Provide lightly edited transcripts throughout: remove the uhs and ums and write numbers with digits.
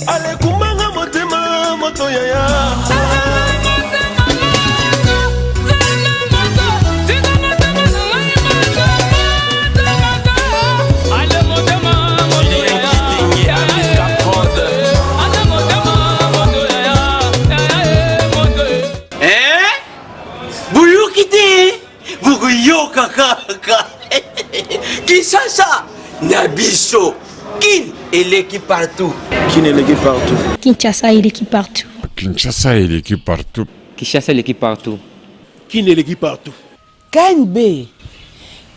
Ale kumanga motema moto yaya. Yo kaka Kinshasa Nabiso Kin et l'équipe partout. Kin et l'équipe partout. Kinshasa et l'équipe partout. Kinshasa et l'équipe partout. Kinshasa et l'équipe partout. Kin et l'équipe partout. KNB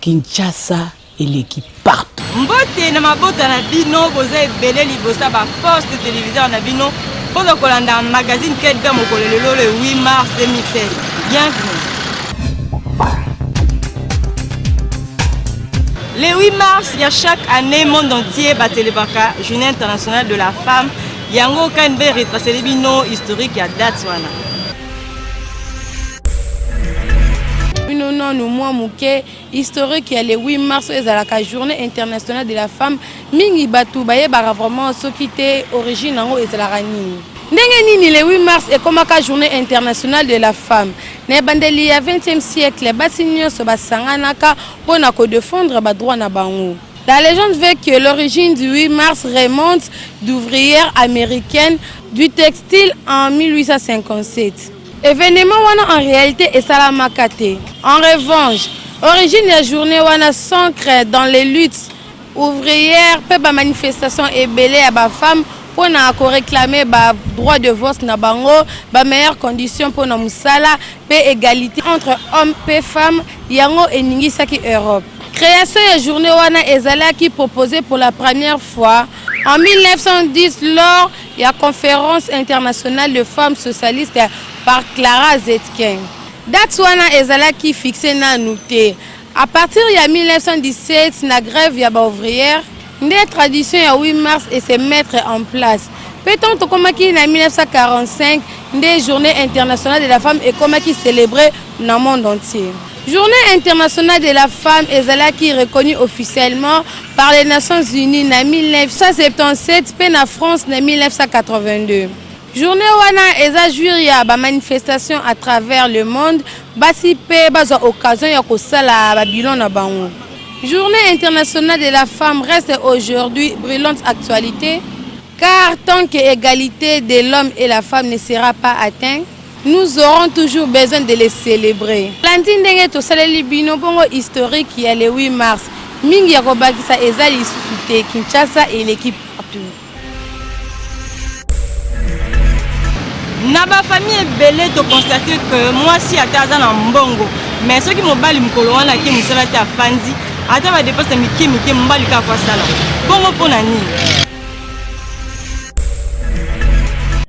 Kinshasa et l'équipe partout. Mbote na mabota na bino boza ebele libosa ba poste télévision na bino pour kolanda magazine Kedga Mokolelo le 8 mars 2016. Bienvenue. Le 8 mars, il y a chaque année, monde entier, Batelebaka, Journée internationale de la femme. Yango Kanbe retracé les bino historiques à Datswana. Non, nous, moi, Mouké, historique, il y a le 8 mars, il y a la Journée internationale de la femme. Mingi Batou, Baye, vraiment, ce qui était origine, en haut, et c'est la Rani. Ndengenini le 8 mars est comme la journée internationale de la femme. Ne bandeli à 20e siècle, basignon se basanganaka pour défendre les droits na bango. La légende veut que l'origine du 8 mars remonte d'ouvrières américaines du textile en 1857. Événement wana en réalité est salamakate. En revanche, origine de la journée wana s'ancre dans les luttes ouvrières, peu de manifestations et belé à ba femmes. On a réclamé le droit de vote na bango, les meilleures conditions pour nos musala, paix égalité entre hommes et femmes, yango et ningisaki Europe. Création de la journée wana ezala qui proposée pour la première fois en 1910 lors de la conférence internationale de femmes socialistes par Clara Zetkin. Date wana ezala qui fixé na nouté. À partir de 1917, la grève ya ba ouvrière. Des traditions à 8 mars et se mettre en place. Peut-on comme qui en 1945, des journées internationales de la femme et comme qui célébrée dans le monde entier. Journée internationale de la femme est qui est reconnue officiellement par les Nations Unies en 1977 puis en France en 1982. Journée wana eza juria ba manifestation à travers le monde, basi pe baza occasion ya ko sala ba bilan na bango. Journée internationale de la femme reste aujourd'hui brûlante actualité, car tant que l'égalité de l'homme et la femme ne sera pas atteinte, nous aurons toujours besoin de les célébrer. Lantine ndenge to saleli bino bongo historique il y a le 8 mars. Mingi ya kobakisa ezali sufite Kinshasa et l'équipe partout. Na ba famille belé to constater que moi si ataza na mbongo, mais ceux qui mobali mukolo wana ki musala ta fanzi. Ata va dépasser miki mbali ka kwa sala. Bongo pona ni.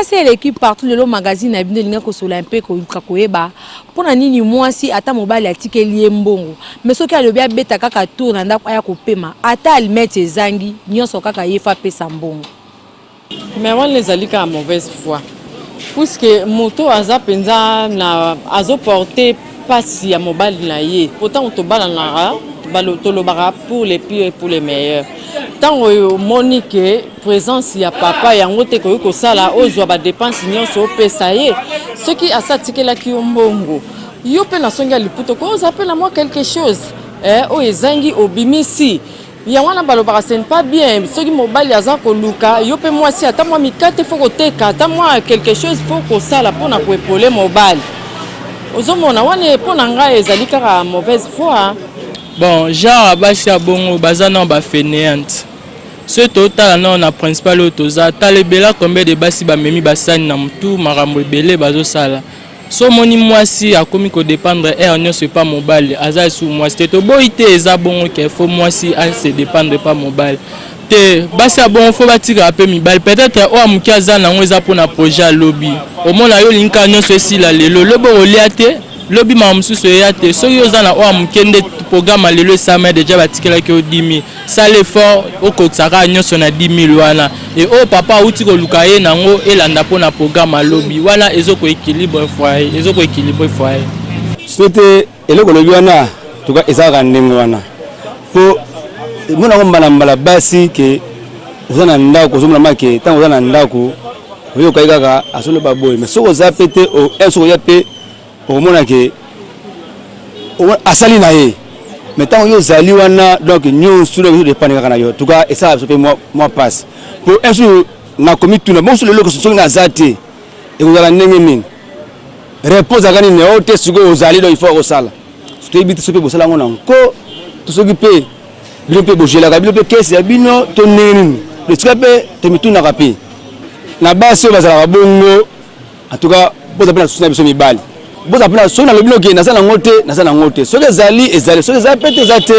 C'est l'équipe partout le magazine na bino linga ko sola un peu ko koyeba. Pona nini moi si ata mobali atikeli mbongo. Mais soki alobi abeta kaka tour na ndako aya ko pema. Ata almete zangi nyonso kaka yefa pesa mbongo. Mais on les alika à mauvaise foi. Puisque moto aza penza na azo porter pasi ya mobali na ye. Pourtant on to balanara pour les pires et pour les meilleurs. Tant que Monique présence ya papa yango te ko sala ozwa ba dépense nyonso pesa ye. Ce qui a satike la ki mbongo. Yo pe na songa liputo ko appelle moi quelque chose. O ezangi obimisi. Ya wana balobaka c'est pas bien. Ce qui mobali aza ko luka yo pe moi si ata moi mikate faut ko teka ata moi quelque chose faut ko sala pour na ko épauler mobali. Ozomona wana po na nga ezali kaka mauvaise foi. Bon, genre basi ya bongo bazana ba fainéante. Ce total non na principal otoza talebela combien de basi ba memi basani na mutu marambo ebele bazo sala. So moni mwasi akomi ko dépendre non c'est pas mobile aza sous mwasi to boité eza bongo ke faut mwasi a se dépendre pas mobile. Te basi ya bongo faut batira pe mibali peut-être o amuki aza na ngweza pona projet lobby. Au mona yo linka nyonso esila lelo lobo oliate lobby ma mususu yate so yo za na o amukende programme lelo sama déjà batikela ki o 10000 ça l'effort au kotsaka nyonso na 10000 wana et o papa uti ko lukaye nango elanda pona programme lobby wana ezoko équilibre foyer ezoko équilibre foyer c'était eloko lobby wana tuka ezaka ndingo wana po mona ngomba mbala basi ke oza na ndako ozomona make ntango oza na ndako oyokai kaka asoloba boye mais soki oza pe te soki oya pe okomona ke asali na ye mais ntango yo ozali wana donc nyonso dépendre kaka na yo en tout cas esala biso mpe mwa passe po inso nakomi tuna bonso lelo soki naza te ekozala ndenge nini réponse aka nini oyo te sikoyo ozali donc il faut kosala toyebi te soki mpe bosala yango na nko to soki mpe bino mpe bogelaka bino mpe kesi ya bino to ndenge nini esika mpe tomitunaka mpe na basi oyo bazalaka bongo en tout cas boza mpe na susi na biso mibali boza mpe na soki nalobi noke naza nango te soki ezali soki eza mpe te eza te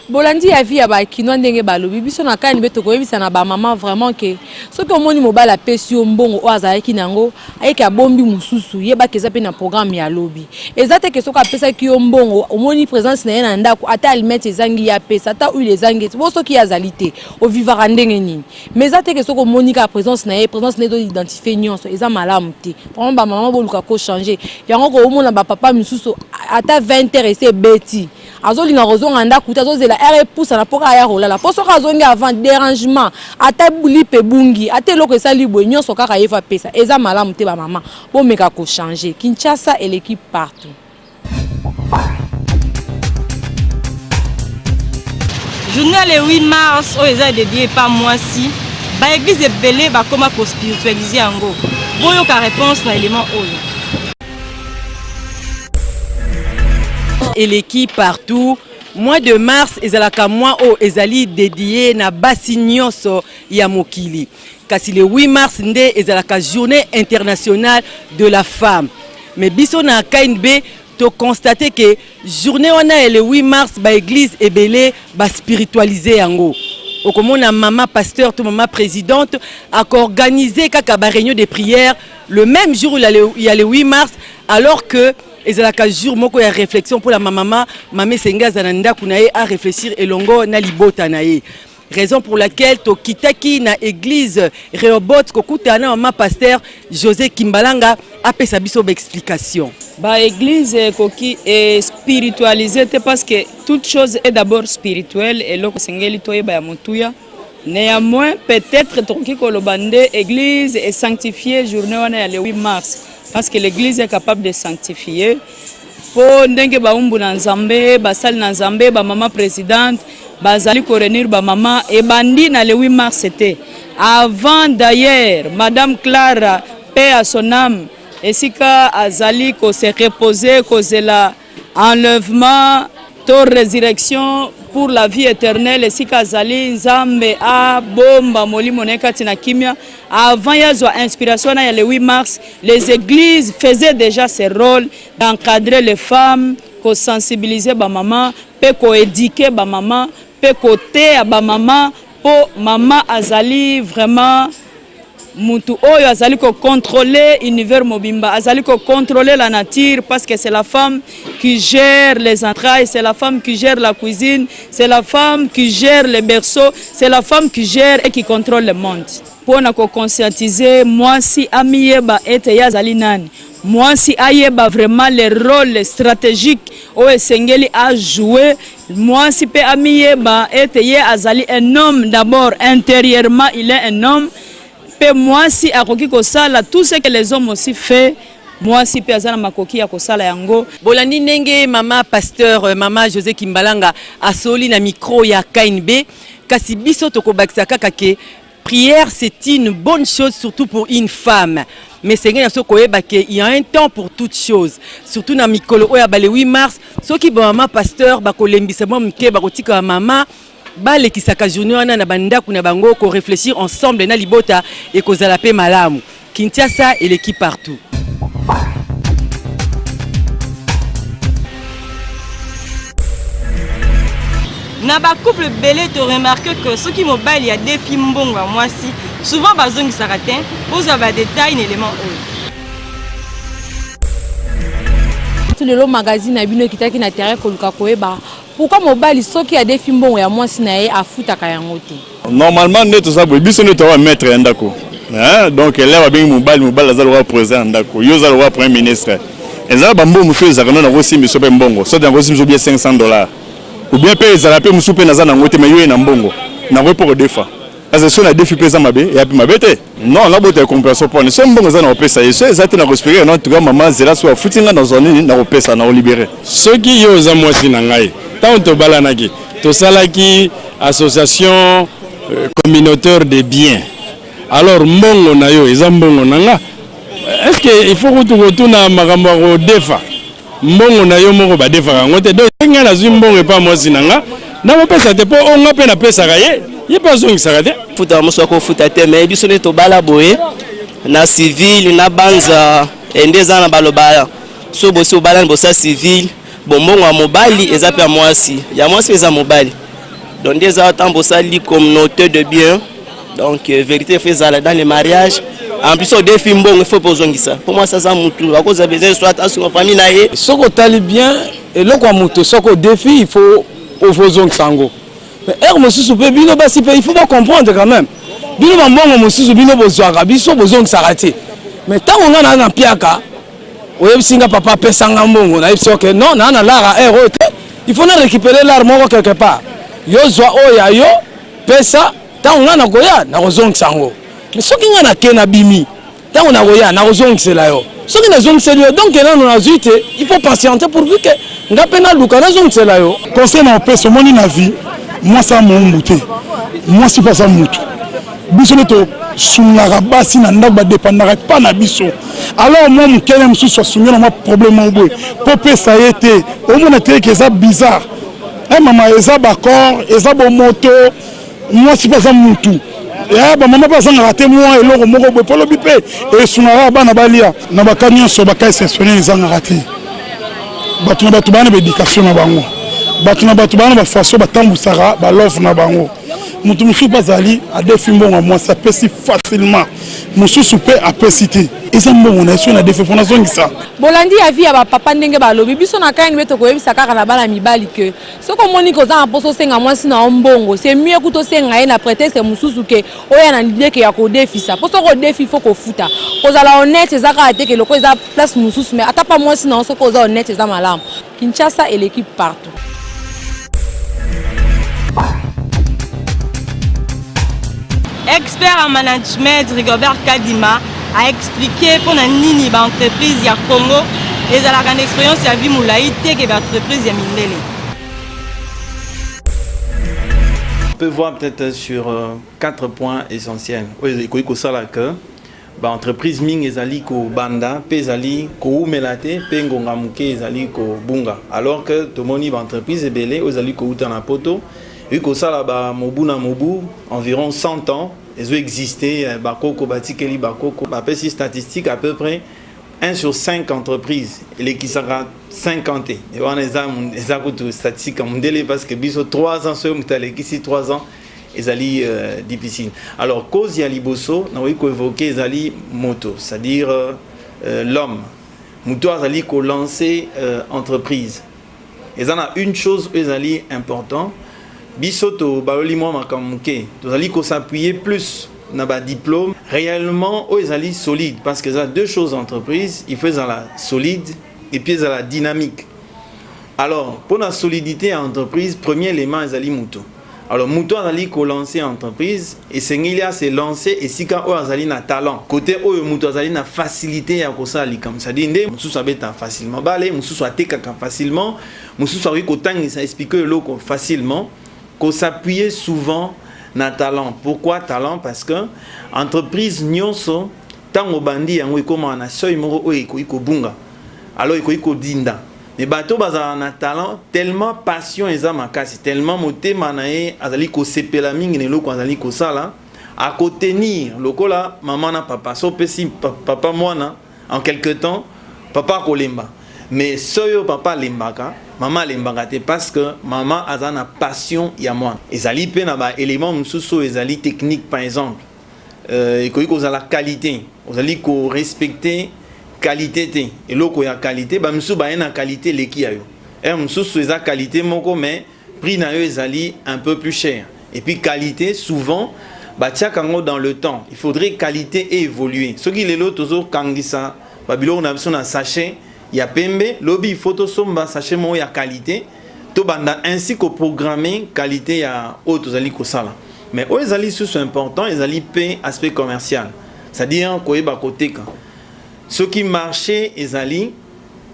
bolandi ya vie ya bakinois ndenge balobi biso na kani mpe tokoyebisa na bamama vraiment ke soki omoni mobali apesi yo mbongo oyo azalaki nango ayeke abombi mosusu yebaka eza mpe na programme ya lobi eza te ke soki apesaki yo mbongo omoni présence na ye na ndako ata alimete ezangi ye apesa ata huile ezangi ete bo soki ye azali te ovivaka ndenge nini mais eza te ke soki omoni kaka présence na ye ezoidentifie nyonso eza malamu te vraiment bamama boluka kochange yango koomona bapapa misusu ata 20 heures ese ebeti azolinga kozonga ndako te azozela ere epusana mpo kaka ya kolala mpo soki azongi avant dérangement ata lipe ebungi ata eloko esali boye nyonso kaka ye fa pesa eza malamu te bamama bomeka kochange. Kinshasa eleki partout. Journal le 8 mars oyo eza dédié par Mwasi ba église ebele bakoma ko spiritualiser yango boyoka réponse na élément oyo eleki partout. Mois de mars ezalaka mois o ezali dédié na basi nyonso ya mokili. Kasi le 8 mars nde ezalaka journée internationale de la femme. Mais biso na KNB to constater que journée wana le 8 mars ba église ebele ba spiritualiser yango. Okomona maman pasteur to maman présidente a organisé kaka ba réunion de prière le même jour il y a le 8 mars alors que ezalaka jour moko ya réflexion pour la maman mamé senga zananda kunaye à réfléchir elongo na libota naye. Raison pour laquelle to kitaki na église Rehoboth kokuta na maman pasteur José Kimbalanga a pesa biso explication. Ba église koki est spiritualisée parce que toute chose est d'abord spirituelle et loko sengeli toyeba ya motuya. Néanmoins peut-être toki kolobande église est sanctifiée journée wana ya le 8 mars. Parce que l'église est capable de sanctifier. Pour ndenge ba umbu na nzambe, ba sali na nzambe, ba maman présidente, ba zali ko réunir ba maman et bandi na le 8 mars c'était. Avant d'ailleurs, Madame Clara, paix à son âme, et sika azali ko se reposer, cause la enlèvement, to résurrection pour la vie éternelle, et sika azali nzambe a bomba moli moneka tina kimia. Avant il y a inspiration le 8 mars, les églises faisaient déjà ce rôle d'encadrer les femmes, de sensibiliser les mamans, de éduquer les mamans, de côté à les mamans, pour maman azali vraiment mutu oyo azali ko contrôler l'univers mobimba, azali ko contrôler la nature parce que c'est la femme qui gère les entrailles, c'est la femme qui gère la cuisine, c'est la femme qui gère les berceaux, c'est la femme qui gère et qui contrôle le monde. Pour nous conscientiser, moi si amiyeba ete yazali nani, moi si ayeba vraiment les rôles stratégiques où Sengeli a joué, moi si pe amiyeba ete ye azali un homme d'abord intérieurement il est un homme. Moi si akoki kosala tout ce que les hommes aussi fait, moi si pe azana makoki ya kosala yango. Bolandi ndenge maman pasteur maman José Kimbalanga asoli na micro ya KNB kasi biso tokobakisa kaka ke prière c'est une bonne chose surtout pour une femme. Mais c'est il y a un temps pour toutes choses. Surtout dans mikolo oya ba le 8 mars, ceux qui ba maman pasteur ba kolembisa mo mke ba kotika maman bale kisaka journée wana na banda kuna bango ko réfléchir ensemble na libota et ko zalape malamu. Kinshasa et l'équipe partout. Na ba couple belé tu remarques que ceux qui mobile il y a des films bons moi si souvent bazongi saratin vous avez des détails éléments tout le magazine a bino kitaki na terrain ko luka koeba pourquoi mobile soki ya des films bons ya moi si na ye afuta ka yango te normalement ne tout ça biso ne to va mettre ndako donc là va bien mobile za le président ndako yo za le premier ministre ezala bambo mu feza kana na rosi miso pe mbongo so dans rosi miso bien $500 ou bien payer za la paix musupe na za na ngote mais yo na mbongo na pour defa azation na défi pesa mabe et puis mabete non la bote compréhension pour ne sommes bons na opesa et ça na respirer non tout cas maman zela so futinga dans zone na opesa na libérer ceux qui yo za mwasi na ngai tant to balanaki to salaki association communautaire de biens alors mbongo na yo eza mbongo nanga est-ce que il faut que tu na makambo ko defa mbongo na yo moko ba defa ngote donc nga na zwi mbongo pa mwasi nanga na mopesa te po onga pe na pesa kaye ye pas zongi sarate futa moso ko futa te mais biso ne to bala boye na civil na banza endeza na balobala so bosi obala bosa civil bombongo ya mobali eza pe mwasi ya mwasi eza mobali donc ndeza tambosa li communauté de biens donc vérité faisala dans les mariages en plus au défi mbongo il faut pozongi ça pour moi ça mutu à cause besoin soit assurer famille na ye soko tali bien et le kwa mutu soko défi il faut ovozongi sango mais mosusu pe bino basi pe il faut pas comprendre quand même bino bambongo mosusu bino bozwaka biso bozongi sarate mais tant on a na piaka oyebisinga papa pesanga mbongo na yebisi ok non na lara il faut na récupérer l'art moko quelque part yo zwa oya yo pesa tant on a na koya na kozongi sango mais soki nga na ke na bimi tant on a koya na kozongi sela yo soki na zongi sela yo donc là on a zuite il faut patienter pourvu que nga pena luka na zongi sela yo conseil na pesa moni na vie moi ça mon muté moi c'est pas ça mutu biso to sungaka basi na ndako ba dépendaka pas na biso alors moi mukele mususu asunga na problème obwe po pesa yete au mona te que ça bizarre eh maman eza ba corps eza bo moto moi c'est pas ça mutu ya ba mama pas ça raté moi eloko moko bo polo bipe et sungaka bana balia na ba camion so ba kai exceptionnel za raté batuna batu bana éducation na bango batuna batu bana ba façon batambusaka ba love na bango mutu musu bazali a défi mbongo moi ça peut si facilement musu soupe a pesité eza mbongo na so na défi fona zongisa bolandi ya vie ya ba papa ndenge balobi biso na kaini beto koyebisa kaka na bana mibali que soko moni ko za mposo senga mwasi na mbongo c'est mieux kuto senga na prétexte mususu ke oya na ndeke ya ko défi ça poso ko défi faut ko futa kozala honnête ezaka ateke loko eza place mususu mais ata pas mwasi na soko za honnête eza malamu Kinshasa et l'équipe partout. Expert en management Rigobert Kadima a expliqué pour nini ba entreprise ya Congo et à la expérience ya vie moulaï te que ba entreprise ya mindele. On peut voir peut-être sur 4 points essentiels. Oui, ko sala que ba entreprise ming ezali ko banda pe ezali ko umelate pe ngonga muke ezali ko bunga alors que tomoni ba entreprise ebele ezali ko uta na poto. Et que ça là mobu environ 100 ans ils ont existé bakoko batikeli bakoko après ces statistiques à peu près 1 sur 5 entreprises les qui sera 50 et on les a coûté statistique mondiale parce que biso 3 ans sur mutale ici 3 ans ils allaient difficile alors cause ya liboso na oui ko évoquer ezali moto c'est-à-dire l'homme moto azali ko lancer entreprise et en a une chose ezali important bisoto baloli mo makamuke tozali ko s'appuyer plus na ba diplôme réellement ezali solide parce que ça deux choses entreprise il faut la solide et puis la dynamique alors pour la solidité entreprise premier élément ezali muto alors muto azali ko lancer entreprise et sengilia se lancer et sika o azali na talent côté o muto azali na facilité ya ko sali comme ça dit musu sabeta facilement balé musu ateka facilement musu sawi ko tangi ça expliquer loko facilement qu'on s'appuie souvent na talent. Pourquoi talent? Parce que entreprise nyonso tango bandi yango ikoma na seuil moko o iko bunga. Alors iko dinda. Mais bato baza na talent tellement passion eza makasi tellement motema na ye azali ko sepela mingi ne loko azali ko sala à contenir lokola maman na papa so pesi papa mwana en quelque temps papa kolemba. Mais soyo papa lembaka maman lembaka te parce que maman a une passion ya moi ezali pe na ba élément mususu ezali technique par exemple iko za la qualité ozali ko respecter qualité te eloko ya qualité ba mususu ba na qualité leki ayo mususu eza qualité moko mais prix na yo ezali un peu plus cher et puis qualité souvent ba tia kango dans le temps il faudrait qualité et évoluer soki lelo tozo kangisa ba biloko na biso na sachet ya pembe lobby photo somba sachet mo ya qualité to banda ainsi que programmer qualité ya auto zali ko sala mais oyo ezali sous important ezali pe aspect commercial, c'est-à-dire koyeba koteka soki marché ezali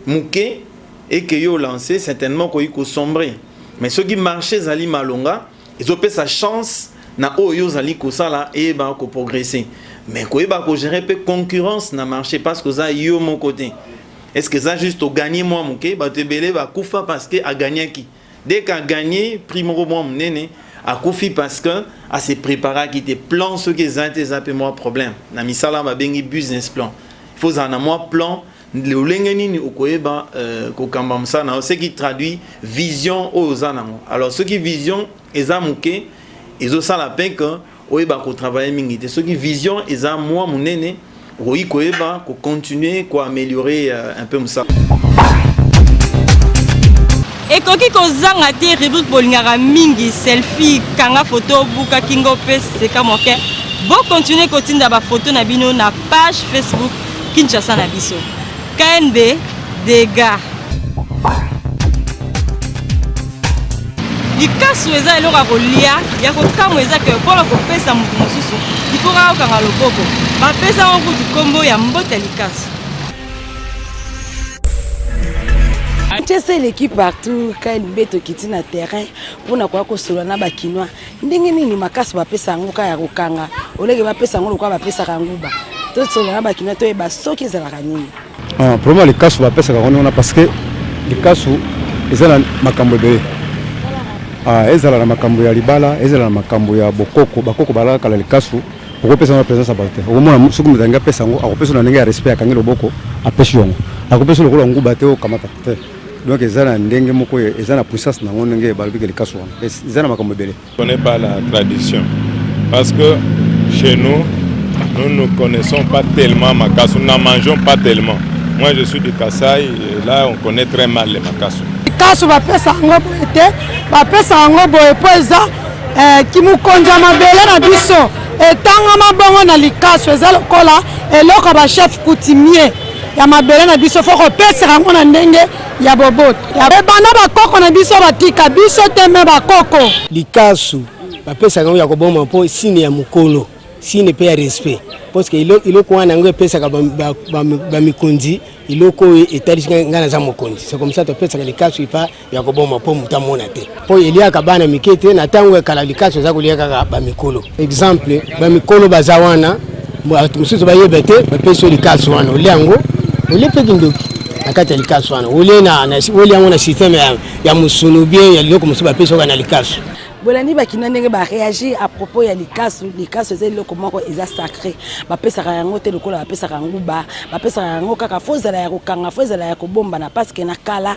muke et que yo lancé certainement koyi ko sombrer, mais soki marché ezali malonga ezope sa chance na oyo ezali ko sala et ba ko progresser, mais koyeba ko gérer pe concurrence na marché parce que ça yo mon côté. Est-ce que ça juste au gagner moi muke ba te belé ba kufa parce que a gagné qui dès qu'a gagné primo moi mnene a kufi parce que a se préparer qui te plan ce que ça te zappe moi problème na misala ba bengi business plan. Il faut en avoir plan le lengeni okoyeba ko kamba msana ce qui traduit vision aux anamo. Alors ce qui vision ezamuke ezo sala peine que oyeba ko travailler mingi te ce qui vision eza moi munene oui koyeba ko continuer ko améliorer un peu ça. Et koki kozanga te rubrique bolingara mingi selfie kanga photo buka kingo pe seka moke bo continuer kotinda ba photo na bino na page Facebook Kinshasa na biso KNB dégâts likasu eza eloko kolia ya kokamwa eza ke pona kopesa mutu mosusu ifora okanga loboko bapesa ngo kutu kombo ya mbote likasu. C'est l'équipe partout quand il to kiti na terrain pour na kwa ko solo na bakinois ndenge nini makasi bapesa ngo ka ya kokanga olege bapesa ngo lokwa bapesa kanguba to solo na bakinois to e ba soki za la kanini probablement les casu bapesa kango parce que les casu ezala makambo de ezala na makambo ya libala ezala na makambo ya bokoko bakoko balaka kala les casu okopesa na présence abalte okomona soki mutanga pesa ngo akopesa na ndenge ya respect akangelo boko apesi yongo akopesa lokolo nguba te o kamata te. Donc ils ont ndenge moko ils ont puissance na ndenge balbike likaso ils ont makambo belé. On connaît pas la tradition parce que chez nous ne connaissons pas tellement makasu, nous n'en mangeons pas tellement. Moi je suis de Kasaï et là on connaît très mal les makasu. Kasu ba pesa ngo boete ba pesa ngo boe poza ki mu konza mabele na biso etanga mabongo na likaso eza lokola eloko ba chef coutumier ya mabele na biso foko pesa ngo na ndenge ya boboto ya bana bakoko na biso batika biso teme bakoko likasu bapesa ngo ya koboma po sine ya mukolo sine pe ya respect parce que iloko wana ngo pesa ka ba mikonzi iloko etali ngana za mokonzi c'est comme ça to pesa ka likasu ipa ya koboma po mutamona te po elia ka bana mikete na tango kala likasu za kulia ka ba mikolo exemple ba mikolo bazawana mususu ba yebete bapesa likasu wana oliango olepe kindoki akati ya likasu wana ole yango na système ya musunu bien ya loko musuba peso kana likasu bolani bakina ndenge ba réagir à propos ya likasu c'est loko moko eza sacré bapesaka yango te lokola bapesaka nguba bapesaka yango kaka fozala ya kokanga fozala ya kobomba na parce que na kala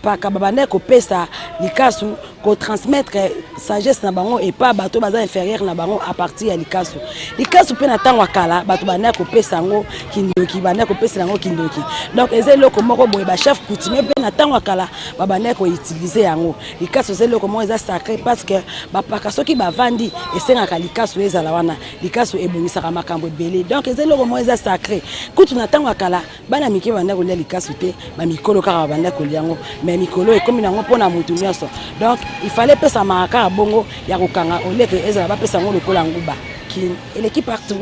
paka babanda kopesa likasu ko transmettre sagesse na bango et pas bato baza inférieur na bango à partir ya likasu pe na tango kala bato banda kopesa yango kindoki banda kopesa yango kindoki donc eza loko moko boye ba chef coutumier pe na tango kala babanda ko utiliser yango likasu c'est loko moko eza sacré parce que bapaka soki bavandi esengaka likasu ezala wana likasu ebongisaka makambo ebele donc ezelo komo eza sacré kutu na tango akala bana mike banda kolia likasu te ba mikolo kaka banda kolia ngo mais mikolo ekomi nango mpona mutu nyonso donc il fallait pesa maraka bongo ya kokanga oleke ezala bapesa ngo lokola nguba kin eleki partout.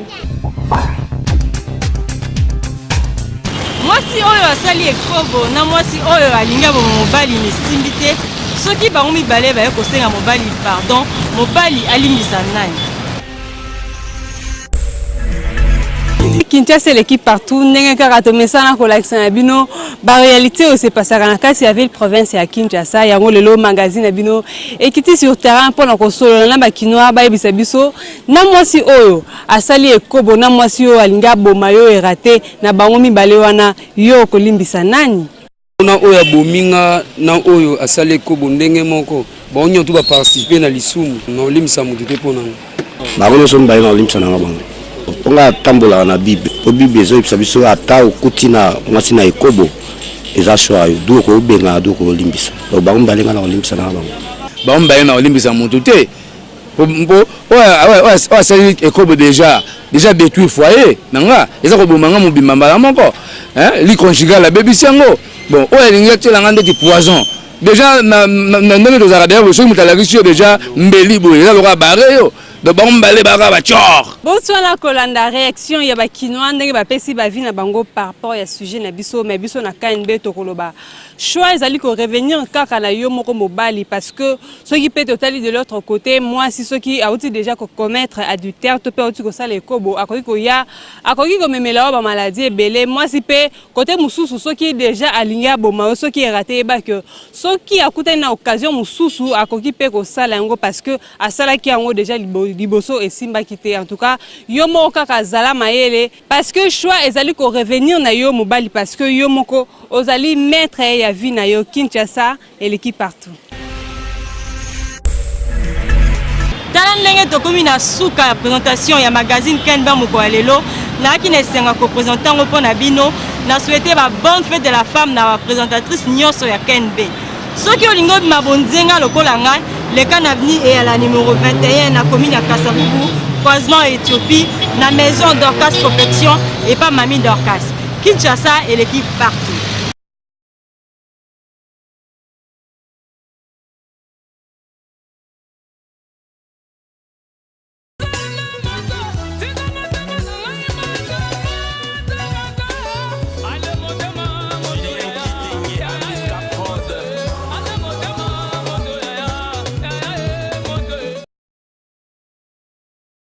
Mwasi oyo asali ekobo na mwasi oyo alinga bo mobali ni simbite soki bango mibale baye kosenga mobali pardon mobali alimbisa nani. Kinshasa l'équipe partout ndenge kaka to mesana ko lakisa na bino ba réalité o se passera na kati ya ville province ya Kinshasa yango lelo magazine na bino ekiti sur terrain pona ko solo na ba kinoa ba yebisa biso na mwasi oyo asali ekobo na mwasi oyo alinga boma yo erate na bango mibale wana yo ko limbisa nani. Na oyo bominga na oyo asali ekobo ndenge moko ba onyo to ba participer na lisumu na olimbisa mutu te pona ba kono so mbaye na olimbisa na bango. Ponga tambola na bible po bible zo ipsa biso ata okuti na mwasi na ekobo eza shwa do ko benga do ko limbisa to ba mbalenga na limbisa na bango ba mbaye na limbisa mutu te mbo oya sali ekobo déjà détruit foyer nanga eza ko bomanga mobimba mbala moko li conjugal la bebisi yango bon oyo elingi atielanga ndeti poison déjà na ndenge tozalaka d'ailleurs soki moto alakisi yo déjà mbeli boye eza lokola bare yo donc bango mibale baka bacor boswana kolanda réaction ya bakinois ndenge bapesi bavi na bango par rapport ya sujet na biso mais biso na KNB tokoloba choix ezali ko revenir kaka na yo moko mobali parce que soki pe totali de l'autre côté moi si soki auti déjà ko commettre adultère to pe auti ko sala ekobo akoki ko ya akoki ko memela ba maladie ebele moi si pe côté mususu soki déjà alinga boma soki raté ba que soki akuta na occasion mususu akoki pe ko sala yango parce que asala ki yango déjà liboso et simba kité en tout cas yo moko kaka zala mayele parce que choix ezali ko revenir na yo mobali parce que yo moko ozali maître ya vie na yo Kinshasa et l'équipe partout. Tala ndenge tokomi na suka ya présentation ya magazine Kenba moko lelo na ki na senga ko présenter ngo pona bino na souhaiter ba bonne fête de la femme na présentatrice nyonso ya KNB. Soki olingo mabonzenga lokola ngai le can avenue et à la numéro 21 na commune ya Kasavubu croisement Éthiopie na maison d'Orcas Confection et pas Mamie d'Orcas. Kinshasa et l'équipe partout.